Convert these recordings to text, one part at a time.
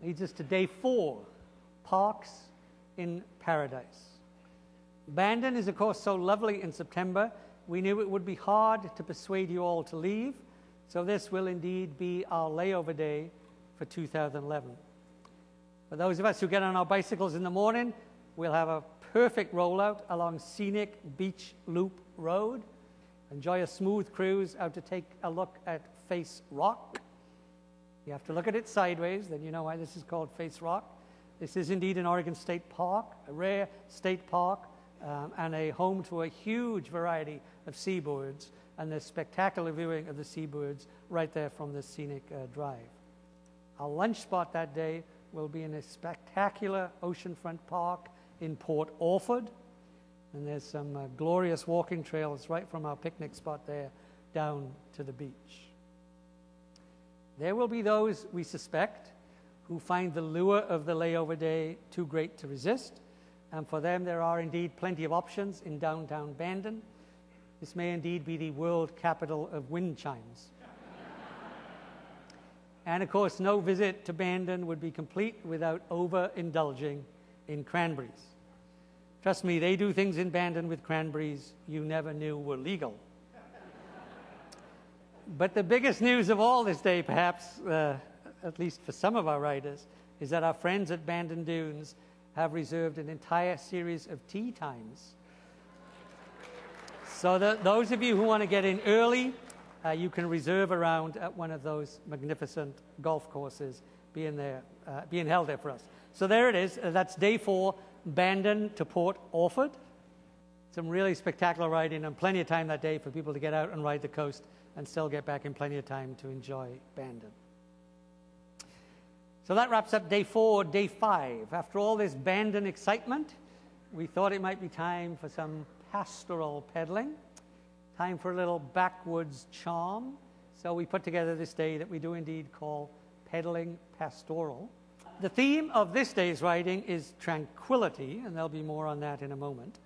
Leads us to day 4, Parks in Paradise. Bandon is, of course, so lovely in September. We knew it would be hard to persuade you all to leave, so this will indeed be our layover day for 2011. For those of us who get on our bicycles in the morning, we'll have a perfect rollout along scenic Beach Loop Road. Enjoy a smooth cruise out to take a look at Face Rock. You have to look at it sideways, then you know why this is called Face Rock. This is indeed an Oregon State Park, a rare state park, and a home to a huge variety of seabirds, and there's spectacular viewing of the seabirds right there from the scenic drive. Our lunch spot that day will be in a spectacular oceanfront park in Port Orford, and there's some glorious walking trails right from our picnic spot there down to the beach. There will be those, we suspect, who find the lure of the layover day too great to resist, and for them there are indeed plenty of options in downtown Bandon. This may indeed be the world capital of wind chimes. And of course, no visit to Bandon would be complete without overindulging in cranberries. Trust me, they do things in Bandon with cranberries you never knew were legal. But the biggest news of all this day, perhaps, at least for some of our riders, is that our friends at Bandon Dunes have reserved an entire series of tea times. So that those of you who want to get in early, you can reserve around at one of those magnificent golf courses being held there for us. So there it is. That's day 4, Bandon to Port Orford. Some really spectacular riding and plenty of time that day for people to get out and ride the coast and still get back in plenty of time to enjoy Bandon. So that wraps up day 4, day 5. After all this Bandon excitement, we thought it might be time for some pastoral pedaling. Time for a little backwoods charm. So we put together this day that we do indeed call Pedaling Pastoral. The theme of this day's riding is tranquility, and there'll be more on that in a moment.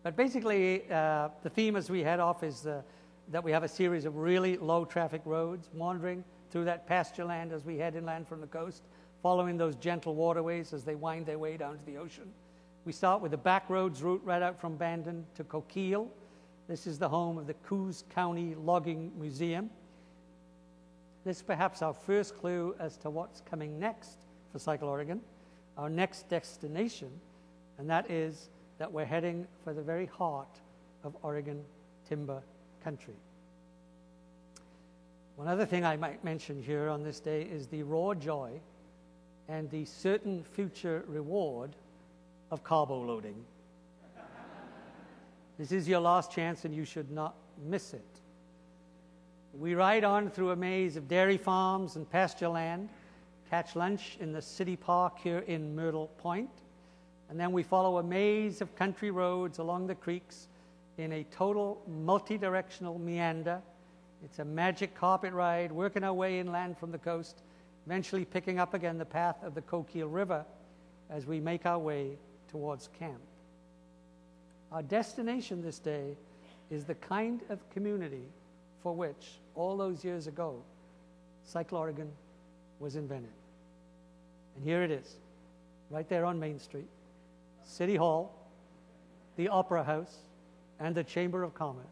But basically, the theme as we head off is that we have a series of really low traffic roads wandering through that pasture land as we head inland from the coast, following those gentle waterways as they wind their way down to the ocean. We start with the back roads route right out from Bandon to Coquille. This is the home of the Coos County Logging Museum. This is perhaps our first clue as to what's coming next for Cycle Oregon, our next destination, and that is that we're heading for the very heart of Oregon timber country. One other thing I might mention here on this day is the raw joy and the certain future reward of carbo loading. This is your last chance and you should not miss it. We ride on through a maze of dairy farms and pasture land, catch lunch in the city park here in Myrtle Point, and then we follow a maze of country roads along the creeks in a total multi-directional meander. It's a magic carpet ride, working our way inland from the coast, eventually picking up again the path of the Coquille River as we make our way towards camp. Our destination this day is the kind of community for which, all those years ago, Cycle Oregon was invented. And here it is, right there on Main Street. City Hall, the Opera House, and the Chamber of Commerce.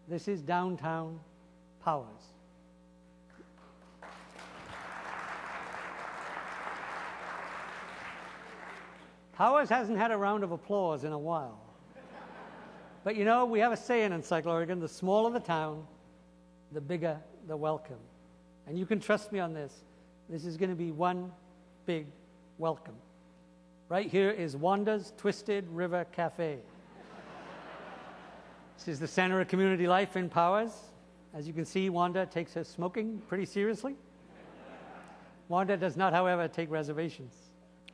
This is downtown Powers. Powers hasn't had a round of applause in a while. But you know, we have a saying in Cycle Oregon, the smaller the town, the bigger the welcome. And you can trust me on this. This is going to be one big welcome. Right here is Wanda's Twisted River Cafe. This is the center of community life in Powers. As you can see, Wanda takes her smoking pretty seriously. Wanda does not, however, take reservations.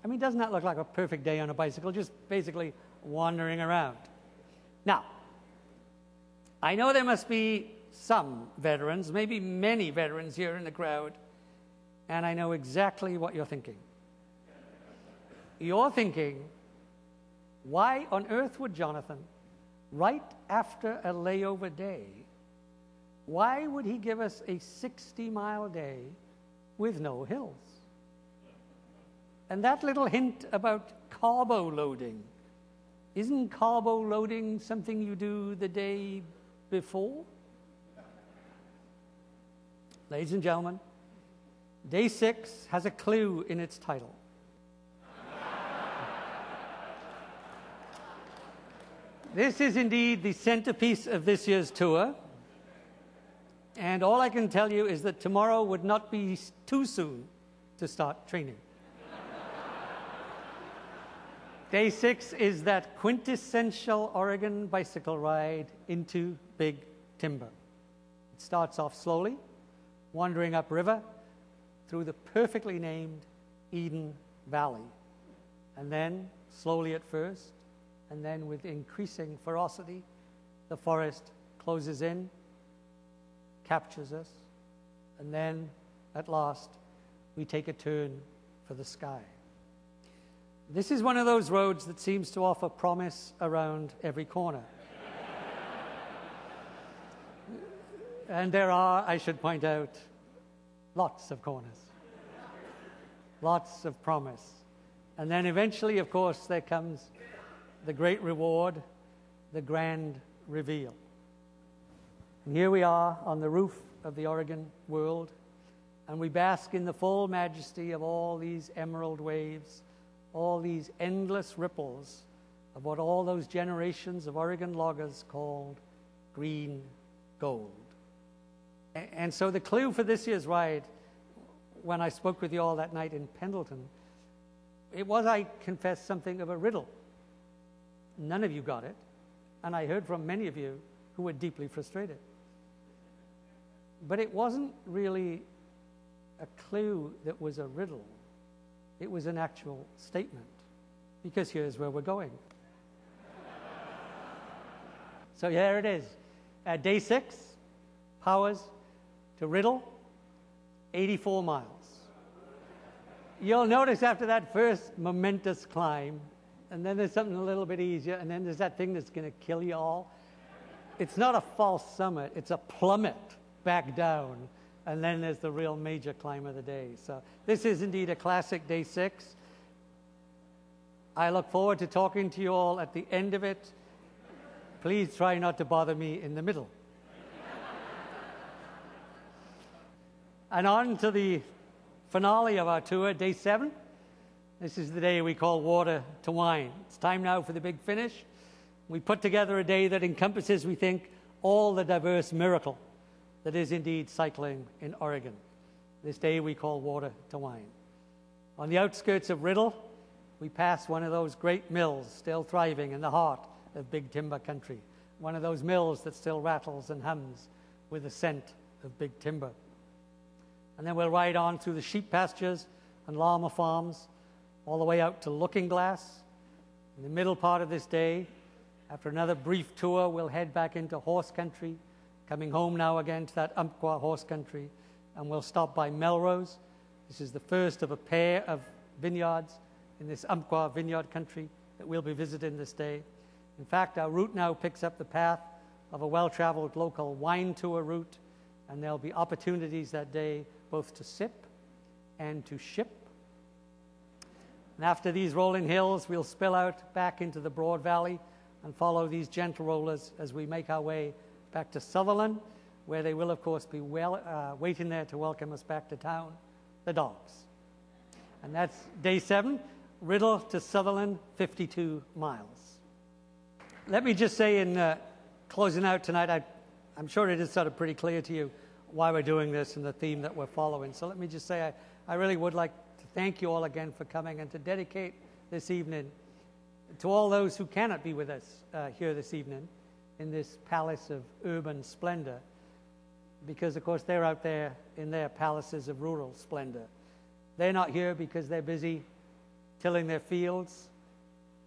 I mean, doesn't that look like a perfect day on a bicycle, just basically wandering around? Now, I know there must be some veterans, maybe many veterans here in the crowd, and I know exactly what you're thinking. You're thinking, why on earth would Jonathan, right after a layover day, why would he give us a 60-mile day with no hills? And that little hint about carbo loading, isn't carbo loading something you do the day before? Ladies and gentlemen, Day 6 has a clue in its title. This is indeed the centerpiece of this year's tour. And all I can tell you is that tomorrow would not be too soon to start training. Day 6 is that quintessential Oregon bicycle ride into Big Timber. It starts off slowly, wandering upriver through the perfectly named Eden Valley. And then, slowly at first, and then with increasing ferocity, the forest closes in, captures us, and then, at last, we take a turn for the sky. This is one of those roads that seems to offer promise around every corner. And there are, I should point out, lots of corners. Lots of promise. And then eventually, of course, there comes the great reward, the grand reveal. And here we are on the roof of the Oregon world, and we bask in the full majesty of all these emerald waves, all these endless ripples of what all those generations of Oregon loggers called green gold. And so the clue for this year's ride, when I spoke with you all that night in Pendleton, it was, I confess, something of a riddle. None of you got it, and I heard from many of you who were deeply frustrated. But it wasn't really a clue that was a riddle. It was an actual statement, because here's where we're going. So here it is. Day 6, Powers to Riddle, 84 miles. You'll notice after that first momentous climb, and then there's something a little bit easier, and then there's that thing that's going to kill you all. It's not a false summit, it's a plummet back down, and then there's the real major climb of the day. So this is indeed a classic Day 6. I look forward to talking to you all at the end of it. Please try not to bother me in the middle. And on to the finale of our tour, Day 7. This is the day we call water to wine. It's time now for the big finish. We put together a day that encompasses, we think, all the diverse miracle that is indeed cycling in Oregon. This day we call water to wine. On the outskirts of Riddle, we pass one of those great mills still thriving in the heart of Big Timber country. One of those mills that still rattles and hums with the scent of Big Timber. And then we'll ride on through the sheep pastures and llama farms, all the way out to Looking Glass. In the middle part of this day, after another brief tour, we'll head back into horse country, coming home now again to that Umpqua horse country, and we'll stop by Melrose. This is the first of a pair of vineyards in this Umpqua vineyard country that we'll be visiting this day. In fact, our route now picks up the path of a well-traveled local wine tour route, and there'll be opportunities that day both to sip and to ship. And after these rolling hills, we'll spill out back into the broad valley and follow these gentle rollers as we make our way back to Sutherland, where they will, of course, be waiting there to welcome us back to town, the dogs. And that's Day 7, Riddle to Sutherland, 52 miles. Let me just say in closing out tonight, I'm sure it is sort of pretty clear to you why we're doing this and the theme that we're following. So let me just say I really would like to thank you all again for coming and to dedicate this evening to all those who cannot be with us here this evening in this palace of urban splendor, because, of course, they're out there in their palaces of rural splendor. They're not here because they're busy tilling their fields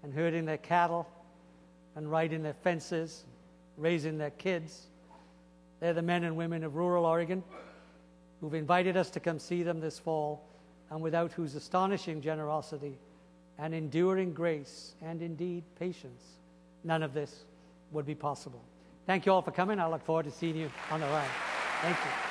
and herding their cattle and riding their fences, raising their kids. They're the men and women of rural Oregon who've invited us to come see them this fall, and without whose astonishing generosity and enduring grace and indeed patience, none of this would be possible. Thank you all for coming. I look forward to seeing you on the ride. Thank you.